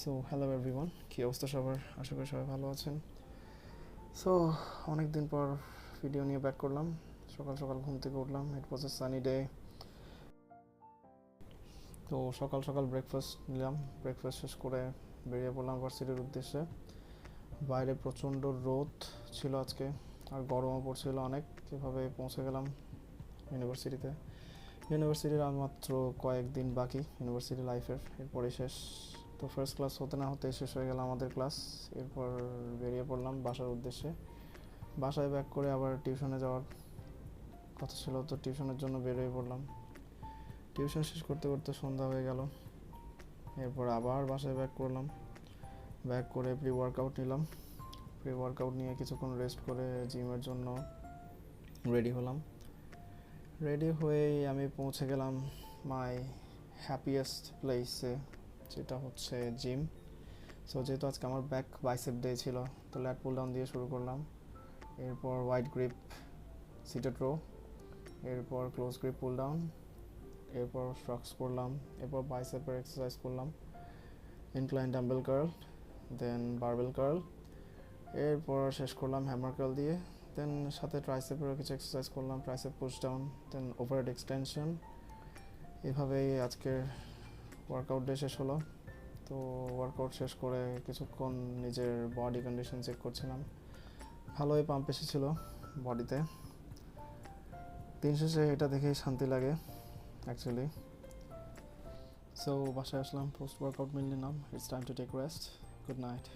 So hello everyone, কী অবস্থা সবার? আশা করি সবাই ভালো আছেন। সো অনেক দিন পর ভিডিও নিয়ে ব্যাক করলাম। সকাল সকাল ঘুম থেকে উঠলাম। ইট ওয়াজ এ সানি ডে। তো সকাল সকাল ব্রেকফাস্ট নিলাম। ব্রেকফাস্ট শেষ করে বেরিয়ে পড়লাম ভার্সিটির উদ্দেশ্যে। বাইরে প্রচণ্ড রোদ ছিল আজকে, আর গরমও পড়ছিল অনেক। কীভাবে পৌঁছে গেলাম ইউনিভার্সিটিতে। ইউনিভার্সিটির আর মাত্র কয়েকদিন বাকি ইউনিভার্সিটি লাইফের, এরপরে শেষ। তো ফার্স্ট ক্লাস হতে না হতে শেষ হয়ে গেল আমাদের ক্লাস। এরপর বেরিয়ে পড়লাম বাসার উদ্দেশ্যে। বাসায় ব্যাক করে আবার টিউশনে যাওয়ার কথা ছিল, তো টিউশনের জন্য বেরিয়ে পড়লাম। টিউশন শেষ করতে করতে সন্ধ্যা হয়ে গেল। এরপর আবার বাসায় ব্যাক করলাম। ব্যাক করে প্রি ওয়ার্কআউট নিলাম। প্রি ওয়ার্কআউট নিয়ে কিছুক্ষণ রেস্ট করে জিমের জন্য রেডি হলাম। রেডি হয়েই আমি পৌঁছে গেলাম মাই হ্যাপিয়েস্ট প্লেসে, যেটা হচ্ছে জিম। সো যেহেতু আজকে আমার ব্যাক বাইসেপ ডে ছিল, তো ল্যাট পুল ডাউন দিয়ে শুরু করলাম। এরপর ওয়াইড গ্রিপ সিটেড রো, এরপর ক্লোজ গ্রিপ পুল ডাউন, এরপর স্ট্রক্স করলাম, এরপর বাইসেপের এক্সারসাইজ করলাম, ইনক্লাইন ডাম্বেল কার্ল, দেন বারবেল কার্ল, এরপর শেষ করলাম হ্যামার কার্ল দিয়ে। দেন সাথে ট্রাইসেপেরও কিছু এক্সারসাইজ করলাম, ট্রাইসেপ পুশ ডাউন, দেন ওভারহেড এক্সটেনশন। এভাবেই আজকের ওয়ার্কআউট ডে শেষ হলো। তো ওয়ার্কআউট শেষ করে কিছুক্ষণ নিজের বডি কন্ডিশন চেক করছিলাম। ভালোই পাম্প এসেছিলো বডিতে। দিন শেষে এটা দেখেই শান্তি লাগে অ্যাকচুয়ালি। সো বাসায় আসলাম, পোস্ট ওয়ার্কআউট মিল নিলাম। It's time to take rest. Good night.